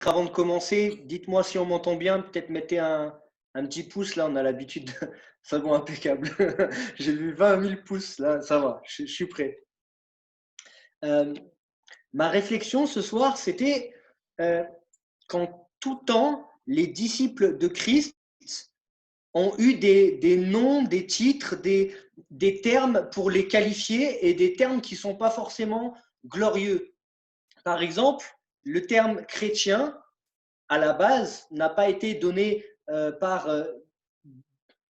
Avant de commencer, dites-moi si on m'entend bien. Peut-être mettez un petit pouce. Là, on a l'habitude. Ça va impeccable. J'ai vu 20 000 pouces. Là, ça va. Je suis prêt. Euh, Ma réflexion ce soir, c'était euh, qu'en tout temps, les disciples de Christ ont eu des noms, des titres, des termes pour les qualifier et des termes qui ne sont pas forcément glorieux. Par exemple, le terme chrétien, à la base, n'a pas été donné par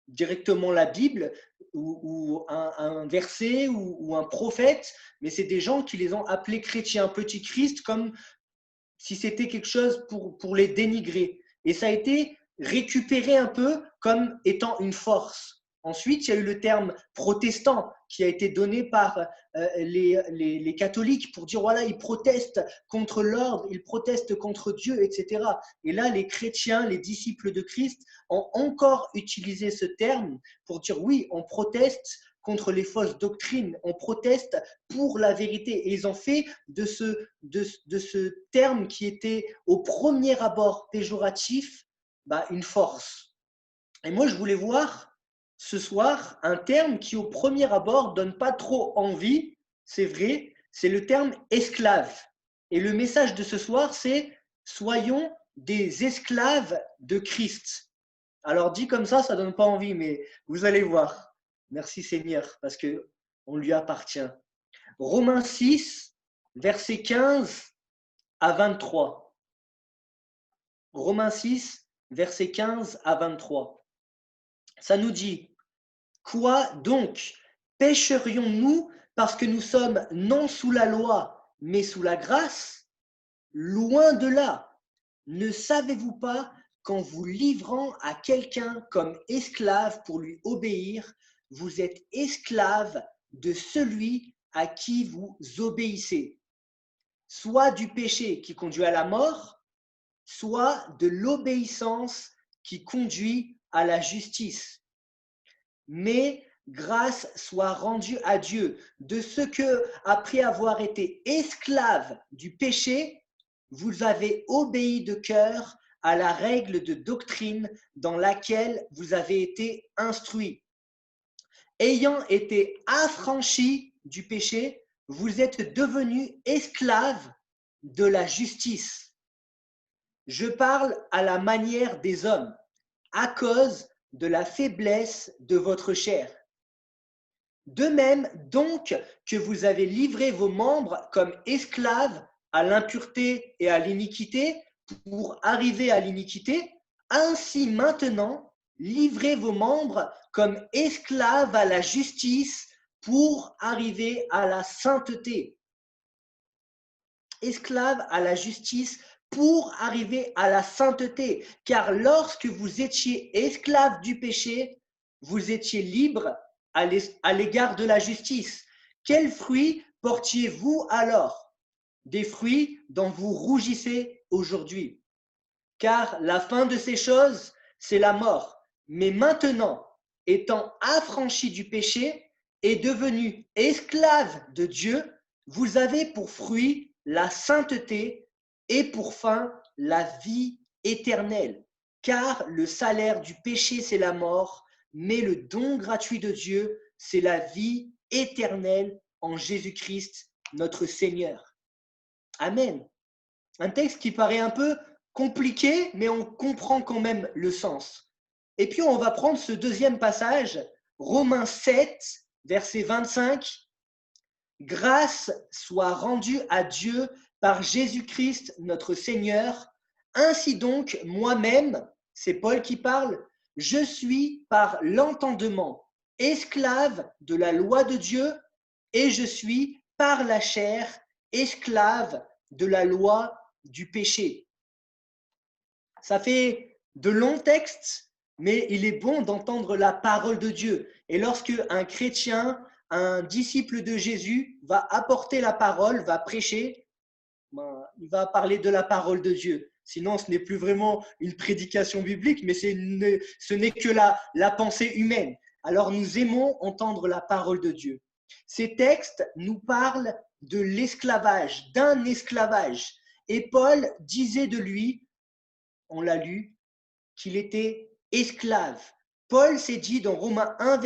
directement la Bible ou un verset ou un prophète, mais c'est des gens qui les ont appelés chrétiens, petit Christ, comme si c'était quelque chose pour les dénigrer. Et ça a été récupéré un peu comme étant une force. Ensuite, il y a eu le terme protestant qui a été donné par les catholiques pour dire voilà, ils protestent contre l'ordre, ils protestent contre Dieu, etc. Et là, les chrétiens, les disciples de Christ ont encore utilisé ce terme pour dire oui, on proteste contre les fausses doctrines, on proteste pour la vérité. Et ils ont fait de ce terme qui était au premier abord péjoratif une force. Et moi, je voulais voir ce soir un terme qui au premier abord donne pas trop envie, c'est vrai, c'est le terme esclave. Et le message de ce soir, c'est soyons des esclaves de Christ. Alors dit comme ça donne pas envie, mais vous allez voir. Merci Seigneur, parce que on lui appartient. Romains 6, versets 15 à 23. Romains 6, versets 15 à 23. Ça nous dit, quoi donc? Pécherions-nous parce que nous sommes non sous la loi, mais sous la grâce? Loin de là. Ne savez-vous pas qu'en vous livrant à quelqu'un comme esclave pour lui obéir, vous êtes esclave de celui à qui vous obéissez, soit du péché qui conduit à la mort, soit de l'obéissance qui conduit à la justice. Mais grâce soit rendue à Dieu de ce que, après avoir été esclave du péché, vous avez obéi de cœur à la règle de doctrine dans laquelle vous avez été instruits. Ayant été affranchis du péché, vous êtes devenus esclaves de la justice. Je parle à la manière des hommes, à cause de la faiblesse de votre chair. De même donc que vous avez livré vos membres comme esclaves à l'impureté et à l'iniquité pour arriver à l'iniquité, ainsi maintenant, livrez vos membres comme esclaves à la justice pour arriver à la sainteté. Esclaves à la justice pour arriver à la sainteté. Car lorsque vous étiez esclaves du péché, vous étiez libres à l'égard de la justice. Quels fruits portiez-vous alors? Des fruits dont vous rougissez aujourd'hui. Car la fin de ces choses, c'est la mort. Mais maintenant, étant affranchis du péché et devenus esclaves de Dieu, vous avez pour fruit la sainteté et pour fin la vie éternelle. Car le salaire du péché, c'est la mort, mais le don gratuit de Dieu, c'est la vie éternelle en Jésus-Christ, notre Seigneur. Amen. Un texte qui paraît un peu compliqué, mais on comprend quand même le sens. Et puis on va prendre ce deuxième passage, Romains 7, verset 25. Grâce soit rendue à Dieu par Jésus-Christ notre Seigneur. Ainsi donc, moi-même, c'est Paul qui parle, je suis par l'entendement esclave de la loi de Dieu et je suis par la chair esclave de la loi du péché. Ça fait de longs textes, mais il est bon d'entendre la parole de Dieu. Et lorsque un chrétien, un disciple de Jésus va apporter la parole, va prêcher, il va parler de la parole de Dieu. Sinon, ce n'est plus vraiment une prédication biblique, mais ce n'est que la pensée humaine. Alors, nous aimons entendre la parole de Dieu. Ces textes nous parlent de l'esclavage, d'un esclavage. Et Paul disait de lui, on l'a lu, qu'il était esclave. Paul s'est dit dans Romains 1,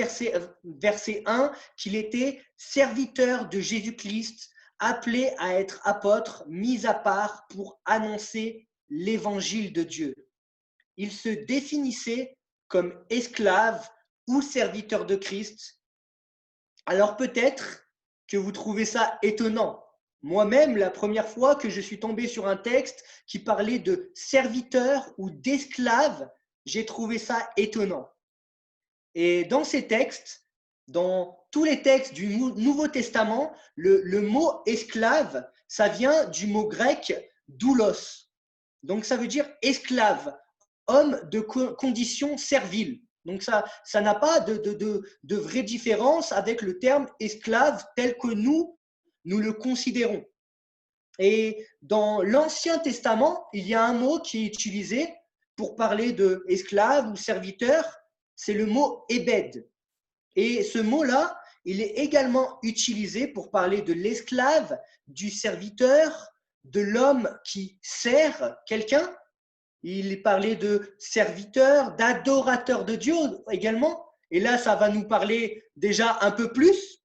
verset 1, qu'il était serviteur de Jésus-Christ, appelé à être apôtre, mis à part pour annoncer l'évangile de Dieu. Il se définissait comme esclave ou serviteur de Christ. Alors peut-être que vous trouvez ça étonnant. Moi-même, la première fois que je suis tombé sur un texte qui parlait de serviteur ou d'esclave, j'ai trouvé ça étonnant. Et dans ces textes, dans tous les textes du Nouveau Testament, le mot esclave, ça vient du mot grec doulos. Donc ça veut dire esclave, homme de condition servile. Donc ça n'a pas de vraie différence avec le terme esclave tel que nous le considérons. Et dans l'Ancien Testament, il y a un mot qui est utilisé pour parler de esclave ou serviteur, c'est le mot ebed. Et ce mot-là, il est également utilisé pour parler de l'esclave, du serviteur, de l'homme qui sert quelqu'un. Il parlait de serviteur, d'adorateur de Dieu également. Et là, ça va nous parler déjà un peu plus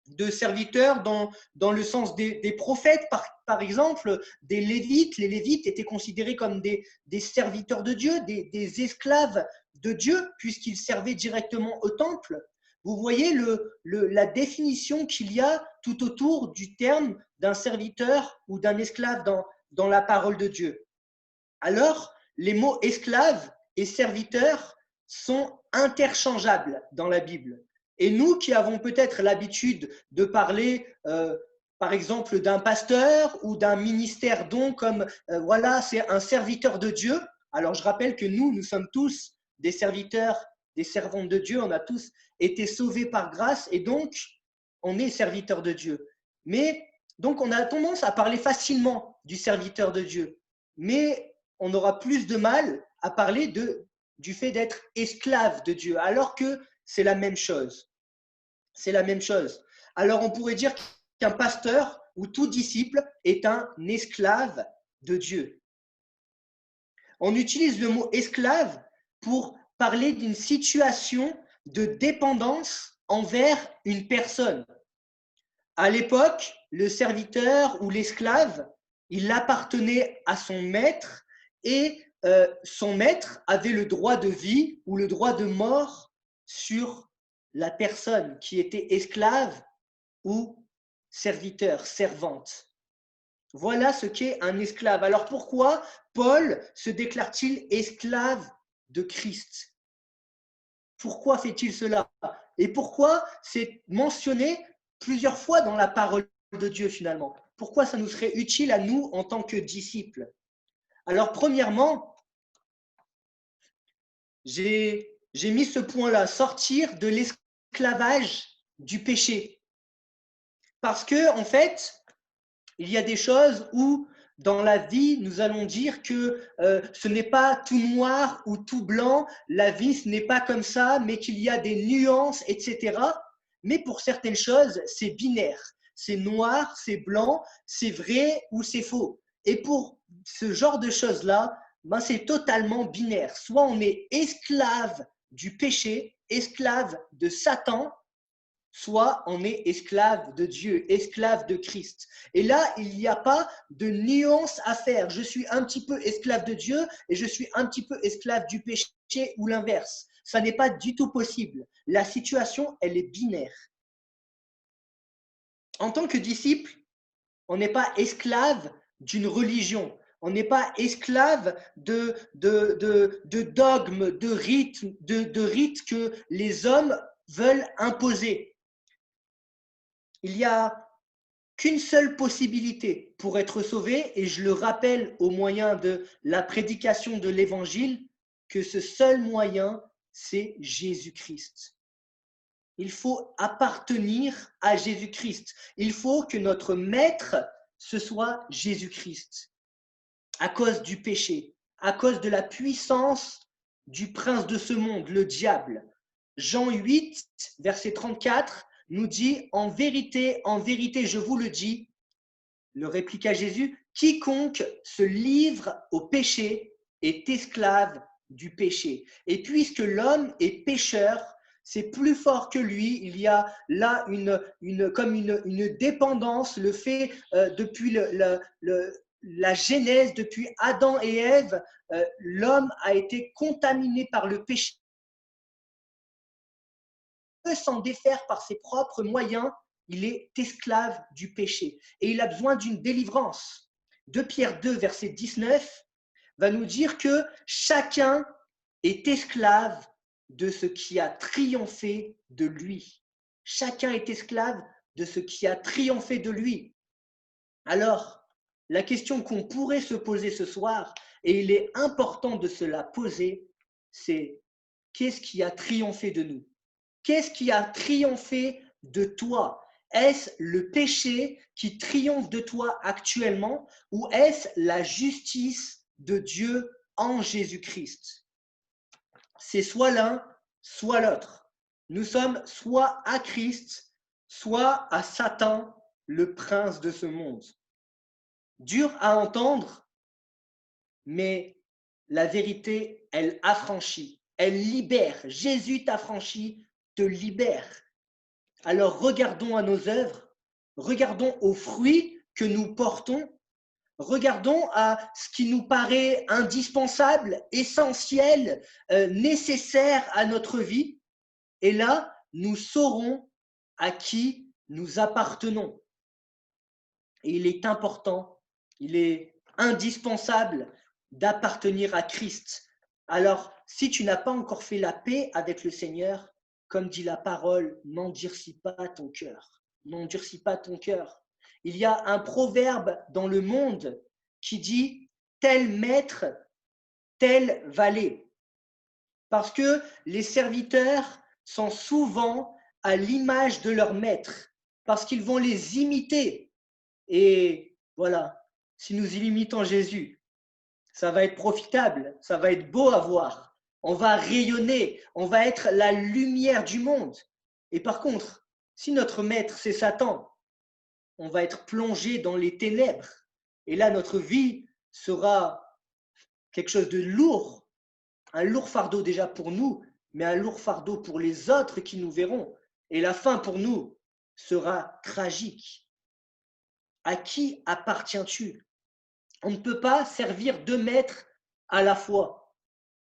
de serviteurs dans le sens des prophètes, par exemple, des Lévites. Les Lévites étaient considérés comme des serviteurs de Dieu, des esclaves de Dieu, puisqu'ils servaient directement au temple. Vous voyez la définition qu'il y a tout autour du terme d'un serviteur ou d'un esclave dans la parole de Dieu. Alors, les mots esclave et serviteur sont interchangeables dans la Bible. Et nous qui avons peut-être l'habitude de parler, par exemple, d'un pasteur ou d'un ministère don comme, voilà, c'est un serviteur de Dieu. Alors, je rappelle que nous sommes tous des serviteurs, des servantes de Dieu. On a tous été sauvés par grâce et donc, on est serviteurs de Dieu. Mais, donc, on a tendance à parler facilement du serviteur de Dieu. Mais on aura plus de mal à parler du fait d'être esclave de Dieu, alors que c'est la même chose. C'est la même chose. Alors on pourrait dire qu'un pasteur ou tout disciple est un esclave de Dieu. On utilise le mot esclave pour parler d'une situation de dépendance envers une personne. À l'époque, le serviteur ou l'esclave, il appartenait à son maître et son maître avait le droit de vie ou le droit de mort sur la personne qui était esclave ou serviteur, servante. Voilà ce qu'est un esclave. Alors pourquoi Paul se déclare-t-il esclave de Christ? Pourquoi fait-il cela? Et pourquoi c'est mentionné plusieurs fois dans la parole de Dieu finalement? Pourquoi ça nous serait utile à nous en tant que disciples? Alors premièrement, j'ai mis ce point-là, sortir de l'esclavage du péché. Parce que, en fait, il y a des choses où, dans la vie, nous allons dire que ce n'est pas tout noir ou tout blanc, la vie, ce n'est pas comme ça, mais qu'il y a des nuances, etc. Mais pour certaines choses, c'est binaire. C'est noir, c'est blanc, c'est vrai ou c'est faux. Et pour ce genre de choses-là, ben c'est totalement binaire. Soit on est esclave du péché, esclave de Satan, soit on est esclave de Dieu, esclave de Christ. Et là, il n'y a pas de nuance à faire. Je suis un petit peu esclave de Dieu et je suis un petit peu esclave du péché ou l'inverse. Ça n'est pas du tout possible. La situation, elle est binaire. En tant que disciple, on n'est pas esclave d'une religion. On n'est pas esclave de dogmes, de rites que les hommes veulent imposer. Il n'y a qu'une seule possibilité pour être sauvé, et je le rappelle au moyen de la prédication de l'Évangile, que ce seul moyen, c'est Jésus-Christ. Il faut appartenir à Jésus-Christ. Il faut que notre maître, ce soit Jésus-Christ. À cause du péché, à cause de la puissance du prince de ce monde, le diable. Jean 8, verset 34, nous dit « En vérité, je vous le dis, le répliqua Jésus, quiconque se livre au péché est esclave du péché. Et puisque l'homme est pécheur, c'est plus fort que lui. Il y a là comme une dépendance, le fait depuis la Genèse, depuis Adam et Ève, l'homme a été contaminé par le péché. Il peut s'en défaire par ses propres moyens, il est esclave du péché. Et il a besoin d'une délivrance. 2 Pierre 2, verset 19, va nous dire que chacun est esclave de ce qui a triomphé de lui. Chacun est esclave de ce qui a triomphé de lui. Alors, la question qu'on pourrait se poser ce soir, et il est important de se la poser, c'est qu'est-ce qui a triomphé de nous? Qu'est-ce qui a triomphé de toi? Est-ce le péché qui triomphe de toi actuellement ou est-ce la justice de Dieu en Jésus-Christ? C'est soit l'un, soit l'autre. Nous sommes soit à Christ, soit à Satan, le prince de ce monde. Dur à entendre, mais la vérité, elle affranchit, elle libère. Jésus t'affranchit, te libère. Alors regardons à nos œuvres, regardons aux fruits que nous portons, regardons à ce qui nous paraît indispensable, essentiel, nécessaire à notre vie. Et là, nous saurons à qui nous appartenons. Et il est important, il est indispensable d'appartenir à Christ. Alors, si tu n'as pas encore fait la paix avec le Seigneur, comme dit la parole, n'endurcis pas ton cœur. N'endurcis pas ton cœur. Il y a un proverbe dans le monde qui dit « tel maître, tel valet ». Parce que les serviteurs sont souvent à l'image de leur maître, parce qu'ils vont les imiter. Et voilà, si nous imitons Jésus, ça va être profitable, ça va être beau à voir. On va rayonner, on va être la lumière du monde. Et par contre, si notre maître, c'est Satan, on va être plongé dans les ténèbres. Et là, notre vie sera quelque chose de lourd, un lourd fardeau déjà pour nous, mais un lourd fardeau pour les autres qui nous verront. Et la fin pour nous sera tragique. À qui appartiens-tu? On ne peut pas servir 2 maîtres à la fois.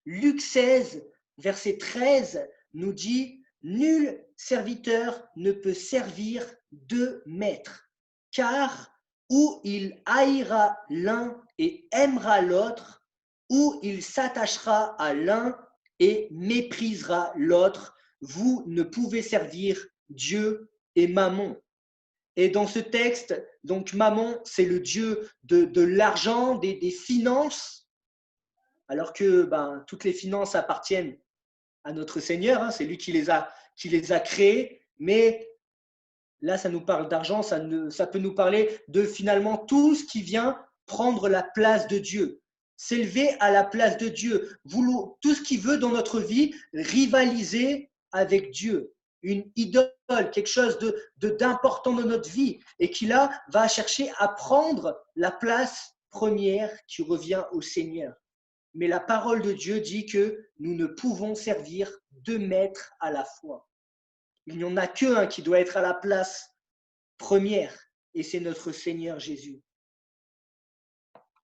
Luc 16, verset 13 nous dit « Nul serviteur ne peut servir 2 maîtres, car ou il haïra l'un et aimera l'autre, ou il s'attachera à l'un et méprisera l'autre. Vous ne pouvez servir Dieu et Mammon. » Et dans ce texte, donc Mammon, c'est le dieu de l'argent, des finances, alors que toutes les finances appartiennent à notre Seigneur, hein, c'est lui qui les a créées, mais là, ça nous parle d'argent, ça peut nous parler de finalement tout ce qui vient prendre la place de Dieu, s'élever à la place de Dieu, tout ce qui veut dans notre vie rivaliser avec Dieu, une idole, quelque chose d'important dans notre vie, et qui là va chercher à prendre la place première qui revient au Seigneur. Mais la parole de Dieu dit que nous ne pouvons servir 2 maîtres à la fois. Il n'y en a qu'un qui doit être à la place première, et c'est notre Seigneur Jésus.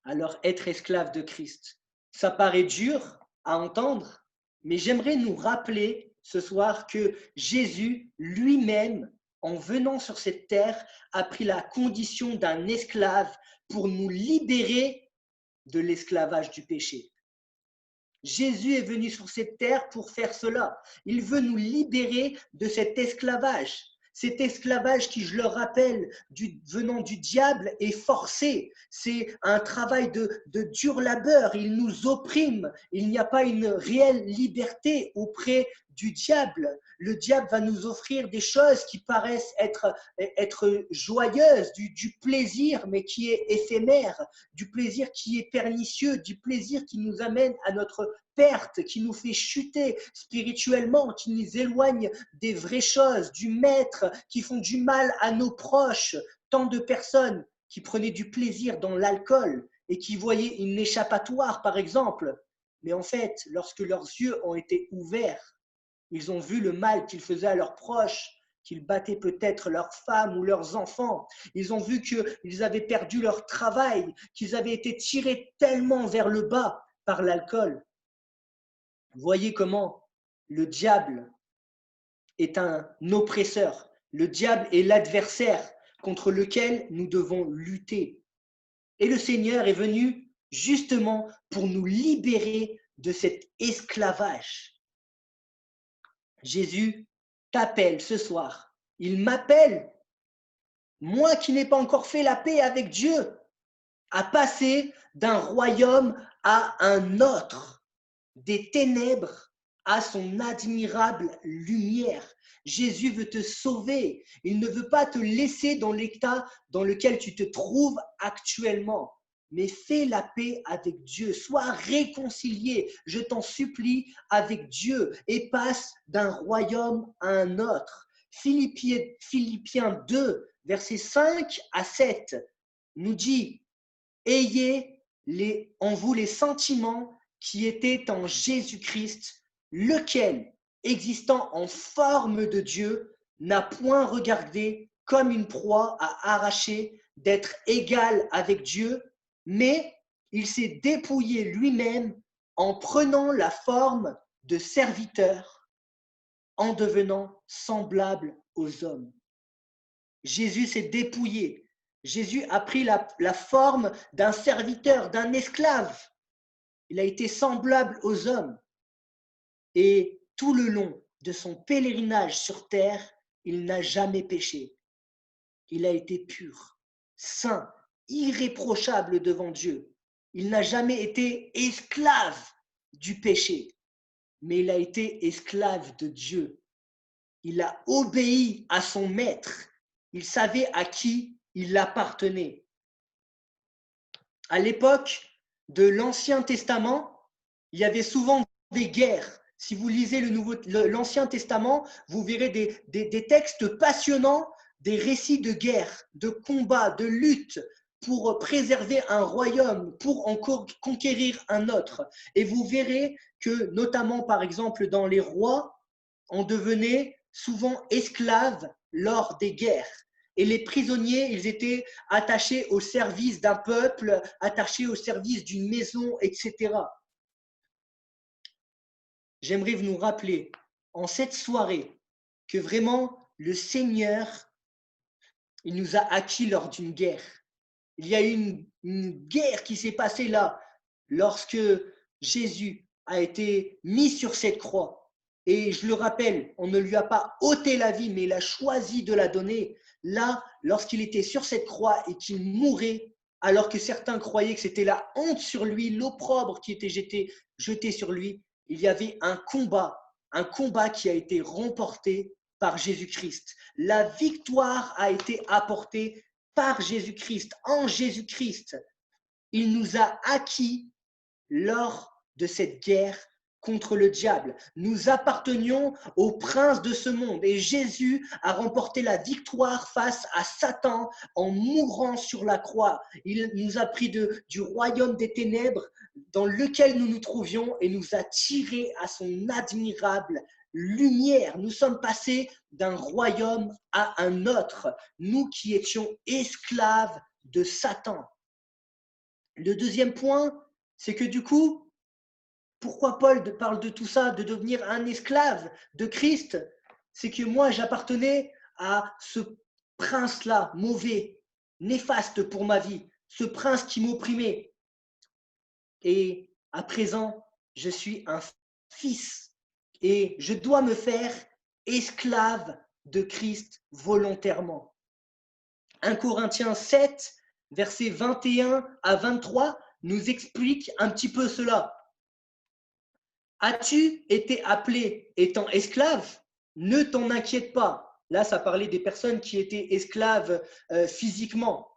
Alors, être esclave de Christ, ça paraît dur à entendre, mais j'aimerais nous rappeler ce soir que Jésus lui-même, en venant sur cette terre, a pris la condition d'un esclave pour nous libérer de l'esclavage du péché. Jésus est venu sur cette terre pour faire cela. Il veut nous libérer de cet esclavage. Cet esclavage qui, je le rappelle, venant du diable est forcé. C'est un travail de dur labeur. Il nous opprime. Il n'y a pas une réelle liberté auprès du diable. Le diable va nous offrir des choses qui paraissent être joyeuses, du plaisir, mais qui est éphémère, du plaisir qui est pernicieux, du plaisir qui nous amène à notre perte, qui nous fait chuter spirituellement, qui nous éloigne des vraies choses, du maître, qui font du mal à nos proches. Tant de personnes qui prenaient du plaisir dans l'alcool et qui voyaient une échappatoire, par exemple. Mais en fait, lorsque leurs yeux ont été ouverts, ils ont vu le mal qu'ils faisaient à leurs proches, qu'ils battaient peut-être leurs femmes ou leurs enfants. Ils ont vu qu'ils avaient perdu leur travail, qu'ils avaient été tirés tellement vers le bas par l'alcool. Voyez comment le diable est un oppresseur. Le diable est l'adversaire contre lequel nous devons lutter. Et le Seigneur est venu justement pour nous libérer de cet esclavage. Jésus t'appelle ce soir. Il m'appelle, moi qui n'ai pas encore fait la paix avec Dieu, à passer d'un royaume à un autre, des ténèbres à son admirable lumière. Jésus veut te sauver. Il ne veut pas te laisser dans l'état dans lequel tu te trouves actuellement. Mais fais la paix avec Dieu. Sois réconcilié, je t'en supplie, avec Dieu et passe d'un royaume à un autre. Philippiens 2, versets 5 à 7 nous dit « Ayez en vous les sentiments qui étaient en Jésus-Christ, lequel, existant en forme de Dieu, n'a point regardé comme une proie à arracher d'être égal avec Dieu, mais il s'est dépouillé lui-même en prenant la forme de serviteur, en devenant semblable aux hommes. » Jésus s'est dépouillé. Jésus a pris la forme d'un serviteur, d'un esclave. Il a été semblable aux hommes. Et tout le long de son pèlerinage sur terre, il n'a jamais péché. Il a été pur, saint, irréprochable devant Dieu. Il n'a jamais été esclave du péché, mais il a été esclave de Dieu. Il a obéi à son maître. Il savait à qui il appartenait. À l'époque de l'Ancien Testament, il y avait souvent des guerres. Si vous lisez l'Ancien Testament, vous verrez des textes passionnants, des récits de guerre, de combats, de luttes pour préserver un royaume, pour en conquérir un autre. Et vous verrez que, notamment par exemple dans les rois, on devenait souvent esclaves lors des guerres. Et les prisonniers, ils étaient attachés au service d'un peuple, attachés au service d'une maison, etc. J'aimerais vous nous rappeler en cette soirée que vraiment le Seigneur, il nous a acquis lors d'une guerre. Il y a eu une guerre qui s'est passée là, lorsque Jésus a été mis sur cette croix. Et je le rappelle, on ne lui a pas ôté la vie, mais il a choisi de la donner. Là, lorsqu'il était sur cette croix et qu'il mourait, alors que certains croyaient que c'était la honte sur lui, l'opprobre qui était jeté sur lui, il y avait un combat qui a été remporté par Jésus-Christ. La victoire a été apportée par Jésus-Christ, en Jésus-Christ. Il nous a acquis lors de cette guerre contre le diable. Nous appartenions au prince de ce monde et Jésus a remporté la victoire face à Satan en mourant sur la croix. Il nous a pris du royaume des ténèbres dans lequel nous nous trouvions et nous a tirés à son admirable lumière. Nous sommes passés d'un royaume à un autre, nous qui étions esclaves de Satan. Le deuxième point, c'est que du coup, pourquoi Paul parle de tout ça, de devenir un esclave de Christ? C'est que moi, j'appartenais à ce prince-là, mauvais, néfaste pour ma vie, ce prince qui m'opprimait. Et à présent, je suis un fils et je dois me faire esclave de Christ volontairement. 1 Corinthiens 7, versets 21 à 23, nous explique un petit peu cela. As-tu été appelé étant esclave? Ne t'en inquiète pas. Là, ça parlait des personnes qui étaient esclaves physiquement.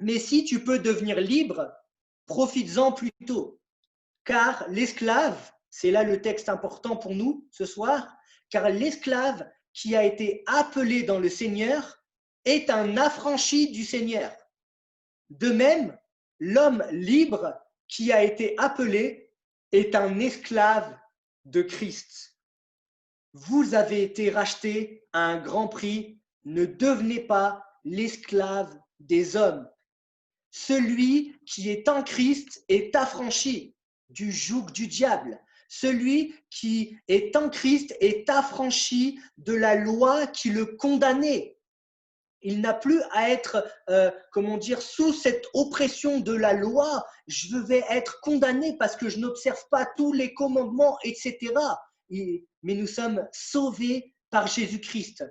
Mais si tu peux devenir libre, profites-en plutôt. Car l'esclave, c'est là le texte important pour nous ce soir, car l'esclave qui a été appelé dans le Seigneur est un affranchi du Seigneur. De même, l'homme libre qui a été appelé est un esclave de Christ. Vous avez été rachetés à un grand prix, ne devenez pas l'esclave des hommes. Celui qui est en Christ est affranchi du joug du diable. Celui qui est en Christ est affranchi de la loi qui le condamnait. Il n'a plus à être, sous cette oppression de la loi. Je vais être condamné parce que je n'observe pas tous les commandements, etc. Mais nous sommes sauvés par Jésus-Christ.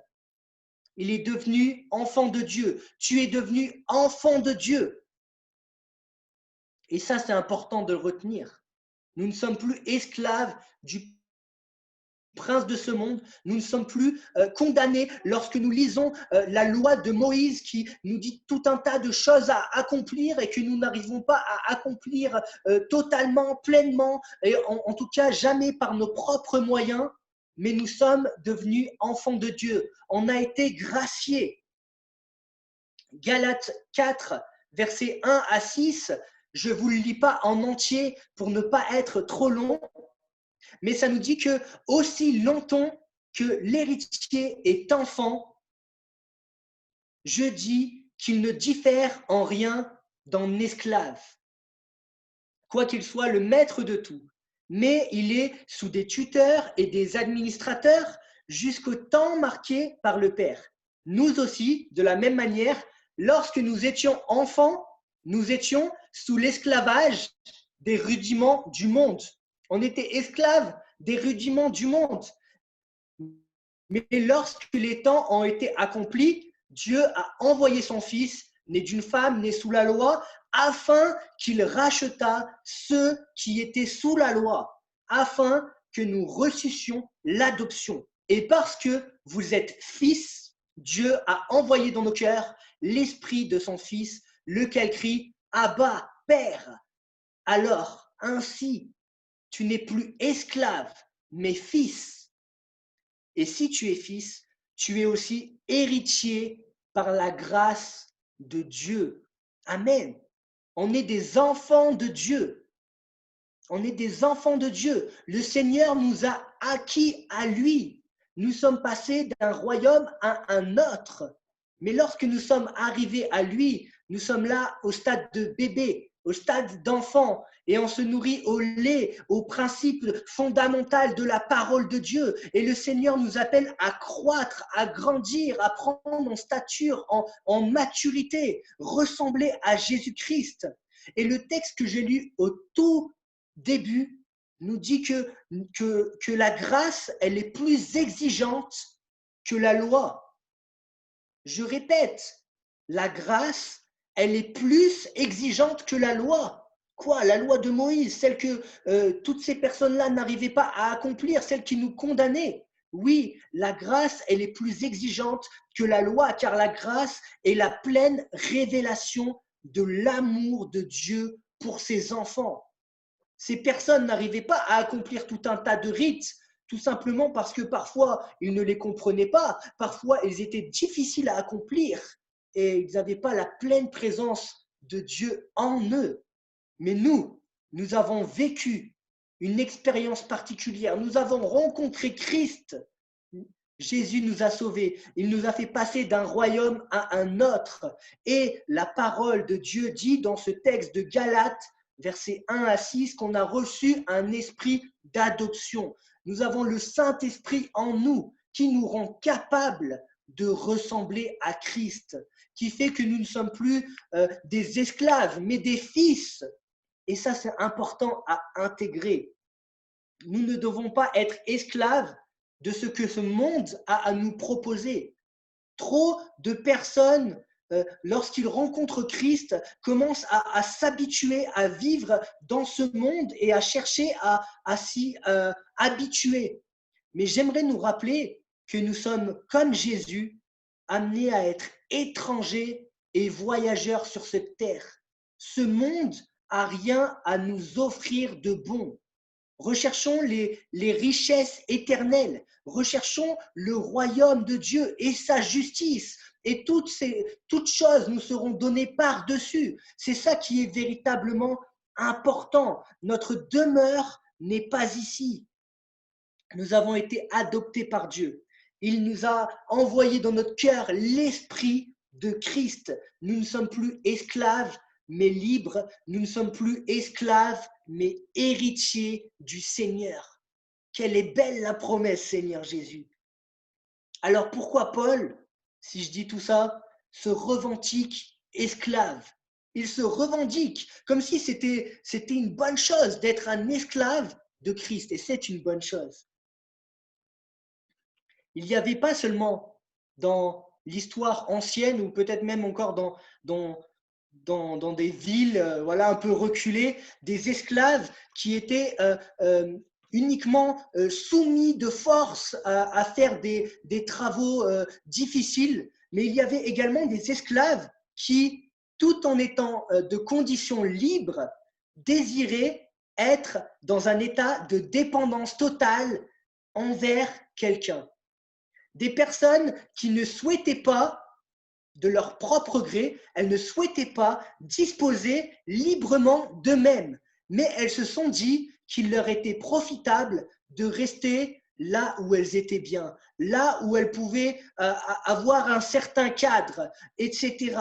Il est devenu enfant de Dieu. Tu es devenu enfant de Dieu. Et ça, c'est important de le retenir. Nous ne sommes plus esclaves du prince de ce monde. Nous ne sommes plus condamnés lorsque nous lisons la loi de Moïse qui nous dit tout un tas de choses à accomplir et que nous n'arrivons pas à accomplir totalement, pleinement, et en tout cas jamais par nos propres moyens, mais nous sommes devenus enfants de Dieu. On a été graciés. Galates 4, versets 1 à 6, je ne vous le lis pas en entier pour ne pas être trop long, mais ça nous dit que aussi longtemps que l'héritier est enfant, je dis qu'il ne diffère en rien d'un esclave, quoi qu'il soit le maître de tout, mais il est sous des tuteurs et des administrateurs jusqu'au temps marqué par le Père. Nous aussi, de la même manière, lorsque nous étions enfants, nous étions sous l'esclavage des rudiments du monde. On était esclaves des rudiments du monde. Mais lorsque les temps ont été accomplis, Dieu a envoyé son Fils, né d'une femme, né sous la loi, afin qu'il rachetât ceux qui étaient sous la loi, afin que nous reçussions l'adoption. Et parce que vous êtes fils, Dieu a envoyé dans nos cœurs l'esprit de son Fils, lequel crie « Abba, Père ». Alors, ainsi, tu n'es plus esclave, mais fils. Et si tu es fils, tu es aussi héritier par la grâce de Dieu. Amen. On est des enfants de Dieu. On est des enfants de Dieu. Le Seigneur nous a acquis à lui. Nous sommes passés d'un royaume à un autre. Mais lorsque nous sommes arrivés à lui, nous sommes là au stade de bébé, au stade d'enfant, et on se nourrit au lait, au principe fondamental de la parole de Dieu. Et le Seigneur nous appelle à croître, à grandir, à prendre en stature, en maturité, ressembler à Jésus-Christ. Et le texte que j'ai lu au tout début nous dit que la grâce, elle est plus exigeante que la loi. Je répète, la grâce, elle est plus exigeante que la loi. Quoi? La loi de Moïse, celle que toutes ces personnes-là n'arrivaient pas à accomplir, celle qui nous condamnait. Oui, la grâce, elle est plus exigeante que la loi, car la grâce est la pleine révélation de l'amour de Dieu pour ses enfants. Ces personnes n'arrivaient pas à accomplir tout un tas de rites, tout simplement parce que parfois, ils ne les comprenaient pas, parfois, ils étaient difficiles à accomplir et ils n'avaient pas la pleine présence de Dieu en eux. Mais nous avons vécu une expérience particulière, nous avons rencontré Christ. Jésus nous a sauvés, il nous a fait passer d'un royaume à un autre. Et la parole de Dieu dit dans ce texte de Galates, versets 1 à 6, qu'on a reçu un esprit d'adoption. Nous avons le Saint-Esprit en nous qui nous rend capables de ressembler à Christ, qui fait que nous ne sommes plus des esclaves, mais des fils. Et ça, c'est important à intégrer. Nous ne devons pas être esclaves de ce que ce monde a à nous proposer. Trop de personnes, lorsqu'ils rencontrent Christ, commencent à s'habituer à vivre dans ce monde et à chercher à s'y habituer. Mais j'aimerais nous rappeler que nous sommes, comme Jésus, amenés à être étrangers et voyageurs sur cette terre. Ce monde n'a rien à nous offrir de bon. Recherchons les richesses éternelles. Recherchons le royaume de Dieu et sa justice. et toutes choses nous seront données par-dessus. C'est ça qui est véritablement important. Notre demeure n'est pas ici. Nous avons été adoptés par Dieu. Il nous a envoyé dans notre cœur l'esprit de Christ. Nous ne sommes plus esclaves, mais libres. Nous ne sommes plus esclaves, mais héritiers du Seigneur. Quelle est belle la promesse, Seigneur Jésus. Alors pourquoi Paul, si je dis tout ça, se revendique esclave? Il se revendique comme si c'était une bonne chose d'être un esclave de Christ, et c'est une bonne chose. Il n'y avait pas seulement dans l'histoire ancienne, ou peut-être même encore dans des villes voilà, un peu reculées, des esclaves qui étaient uniquement soumis de force à faire des travaux difficiles, mais il y avait également des esclaves qui, tout en étant de conditions libres, désiraient être dans un état de dépendance totale envers quelqu'un. Des personnes qui ne souhaitaient pas, de leur propre gré, elles ne souhaitaient pas disposer librement d'eux-mêmes, mais elles se sont dit qu'il leur était profitable de rester là où elles étaient bien, là où elles pouvaient avoir un certain cadre, etc.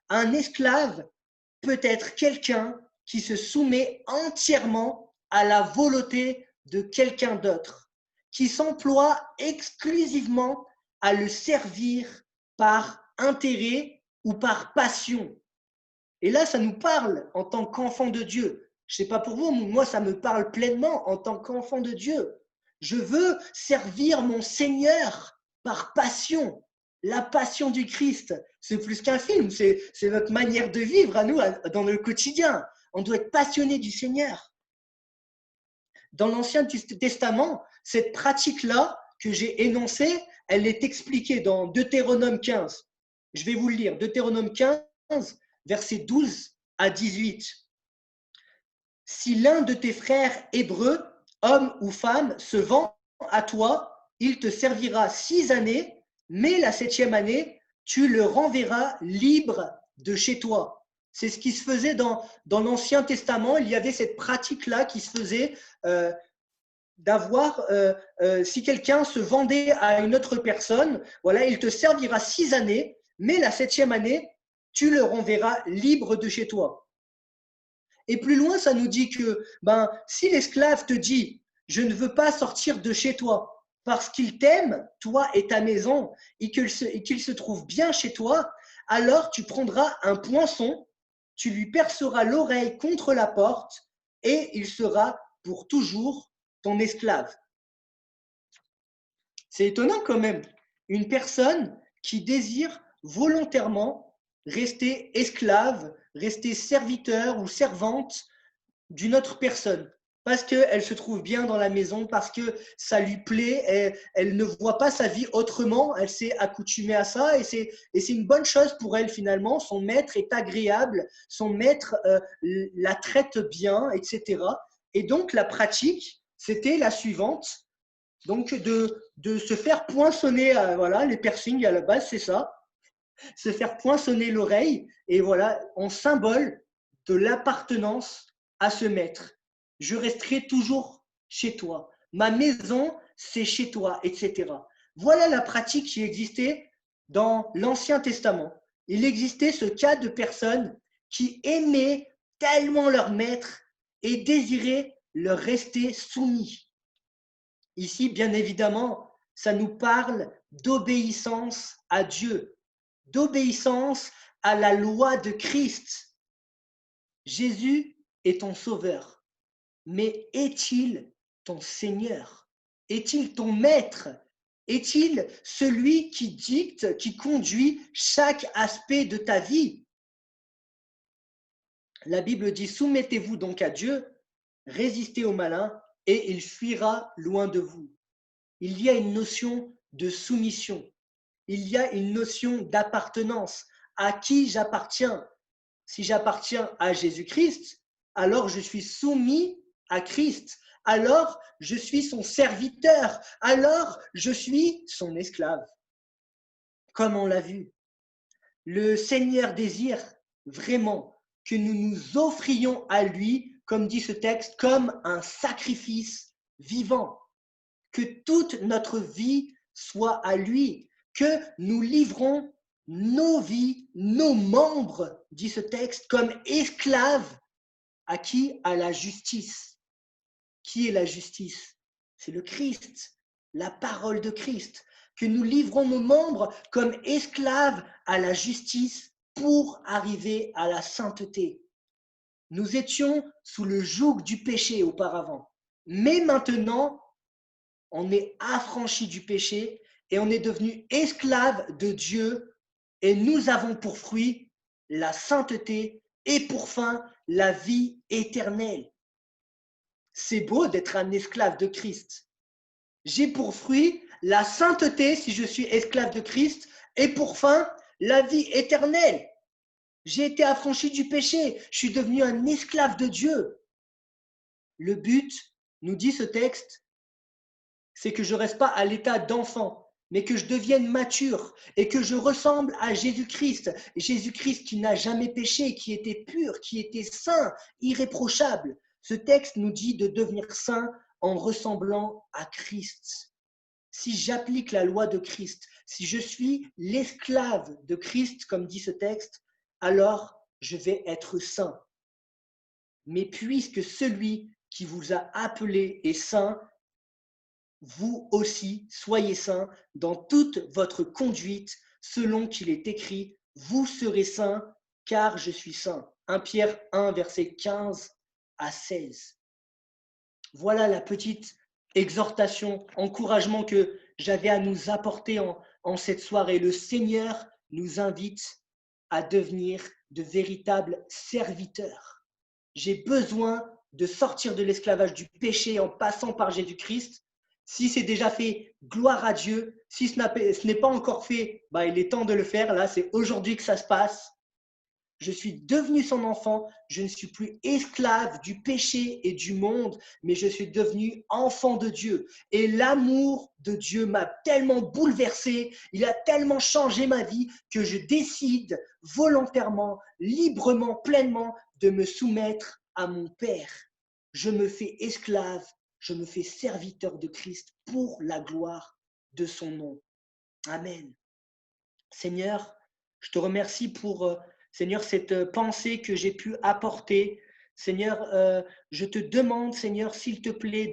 Un esclave peut être quelqu'un qui se soumet entièrement à la volonté de quelqu'un d'autre, qui s'emploie exclusivement à le servir par intérêt ou par passion. Et là, ça nous parle en tant qu'enfant de Dieu. Je ne sais pas pour vous, mais moi, ça me parle pleinement en tant qu'enfant de Dieu. Je veux servir mon Seigneur par passion. La passion du Christ, c'est plus qu'un film, c'est notre manière de vivre à nous dans le quotidien. On doit être passionné du Seigneur. Dans l'Ancien Testament, cette pratique-là que j'ai énoncée, elle est expliquée dans Deutéronome 15. Je vais vous le lire. Deutéronome 15, versets 12 à 18. Si l'un de tes frères hébreux, homme ou femme, se vend à toi, il te servira 6 années, mais la 7e année, tu le renverras libre de chez toi. C'est ce qui se faisait dans l'Ancien Testament. Il y avait cette pratique-là qui se faisait d'avoir, si quelqu'un se vendait à une autre personne, voilà, il te servira 6 années, mais la 7e année, tu le renverras libre de chez toi. Et plus loin, ça nous dit que si l'esclave te dit « je ne veux pas sortir de chez toi parce qu'il t'aime, toi et ta maison, et qu'il se trouve bien chez toi, alors tu prendras un poinçon, tu lui perceras l'oreille contre la porte et il sera pour toujours ton esclave. » C'est étonnant quand même. Une personne qui désire volontairement rester esclave, rester serviteur ou servante d'une autre personne, parce qu'elle se trouve bien dans la maison, parce que ça lui plaît, elle ne voit pas sa vie autrement, elle s'est accoutumée à ça, et c'est une bonne chose pour elle finalement. Son maître est agréable, son maître la traite bien, etc. Et donc la pratique, c'était la suivante, donc de se faire poinçonner, voilà, les piercings à la base c'est ça, se faire poinçonner l'oreille, et voilà, en symbole de l'appartenance à ce maître. Je resterai toujours chez toi. Ma maison, c'est chez toi, etc. Voilà la pratique qui existait dans l'Ancien Testament. Il existait ce cas de personnes qui aimaient tellement leur maître et désiraient leur rester soumis. Ici, bien évidemment, ça nous parle d'obéissance à Dieu, d'obéissance à la loi de Christ. Jésus est ton sauveur, mais est-il ton Seigneur? Est-il ton maître? Est-il celui qui dicte, qui conduit chaque aspect de ta vie? La Bible dit « Soumettez-vous donc à Dieu, résistez au malin, et il fuira loin de vous. » Il y a une notion de soumission. Il y a une notion d'appartenance. À qui j'appartiens? Si j'appartiens à Jésus-Christ, alors je suis soumis à Christ. Alors je suis son serviteur. Alors je suis son esclave. Comme on l'a vu. Le Seigneur désire vraiment que nous nous offrions à lui, comme dit ce texte, comme un sacrifice vivant, que toute notre vie soit à lui, que nous livrons nos vies, nos membres, dit ce texte, comme esclaves à qui? À la justice. Qui est la justice? C'est le Christ, la parole de Christ, que nous livrons nos membres comme esclaves à la justice pour arriver à la sainteté. Nous étions sous le joug du péché auparavant, mais maintenant, on est affranchi du péché et on est devenu esclave de Dieu et nous avons pour fruit la sainteté et pour fin la vie éternelle. C'est beau d'être un esclave de Christ. J'ai pour fruit la sainteté si je suis esclave de Christ et pour fin la vie éternelle. J'ai été affranchi du péché, je suis devenu un esclave de Dieu. Le but, nous dit ce texte, c'est que je ne reste pas à l'état d'enfant, mais que je devienne mature et que je ressemble à Jésus-Christ. Jésus-Christ qui n'a jamais péché, qui était pur, qui était saint, irréprochable. Ce texte nous dit de devenir saint en ressemblant à Christ. Si j'applique la loi de Christ, si je suis l'esclave de Christ, comme dit ce texte, alors je vais être saint. Mais puisque celui qui vous a appelé est saint, vous aussi soyez saints dans toute votre conduite, selon qu'il est écrit, vous serez saints, car je suis saint. 1 Pierre 1, versets 15 à 16. Voilà la petite exhortation, encouragement que j'avais à nous apporter en cette soirée. Le Seigneur nous invite à devenir de véritables serviteurs. J'ai besoin de sortir de l'esclavage du péché en passant par Jésus-Christ. Si c'est déjà fait, gloire à Dieu. Si ce n'est pas encore fait, il est temps de le faire. Là, c'est aujourd'hui que ça se passe. Je suis devenu son enfant. Je ne suis plus esclave du péché et du monde, mais je suis devenu enfant de Dieu. Et l'amour de Dieu m'a tellement bouleversé, il a tellement changé ma vie que je décide volontairement, librement, pleinement de me soumettre à mon Père. Je me fais esclave, je me fais serviteur de Christ pour la gloire de son nom. Amen. Seigneur, je te remercie pour, Seigneur, cette pensée que j'ai pu apporter. Seigneur, je te demande, Seigneur, s'il te plaît,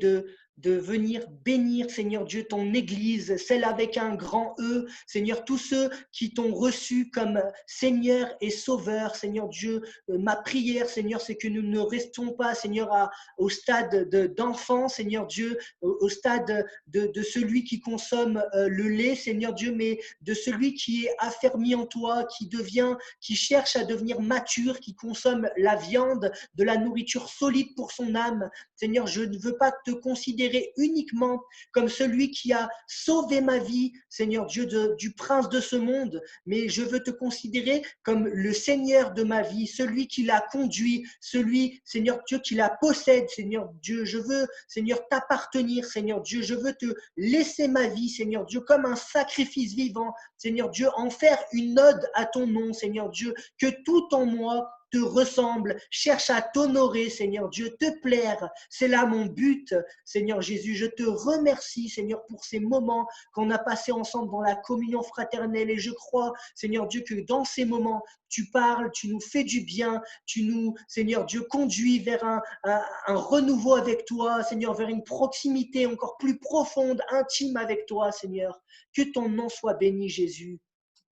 de venir bénir, Seigneur Dieu, ton Église, celle avec un grand E. Seigneur, tous ceux qui t'ont reçu comme Seigneur et Sauveur, Seigneur Dieu, ma prière, Seigneur, c'est que nous ne restons pas, Seigneur, au stade d'enfant, Seigneur Dieu, au stade de celui qui consomme le lait, Seigneur Dieu, mais de celui qui est affermi en toi, qui cherche à devenir mature, qui consomme la viande, de la nourriture solide pour son âme. Seigneur, je ne veux pas te considérer uniquement comme celui qui a sauvé ma vie, Seigneur Dieu, du prince de ce monde, mais je veux te considérer comme le Seigneur de ma vie, celui qui l'a conduit, celui, Seigneur Dieu, qui la possède, Seigneur Dieu. Je veux, Seigneur, t'appartenir, Seigneur Dieu. Je veux te laisser ma vie, Seigneur Dieu, comme un sacrifice vivant, Seigneur Dieu, en faire une ode à ton nom, Seigneur Dieu, que tout en moi te ressemble, cherche à t'honorer, Seigneur Dieu, te plaire. C'est là mon but, Seigneur Jésus. Je te remercie, Seigneur, pour ces moments qu'on a passés ensemble dans la communion fraternelle. Et je crois, Seigneur Dieu, que dans ces moments, tu parles, tu nous fais du bien, tu nous, Seigneur Dieu, conduis vers un renouveau avec toi, Seigneur, vers une proximité encore plus profonde, intime avec toi, Seigneur. Que ton nom soit béni, Jésus.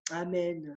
Amen.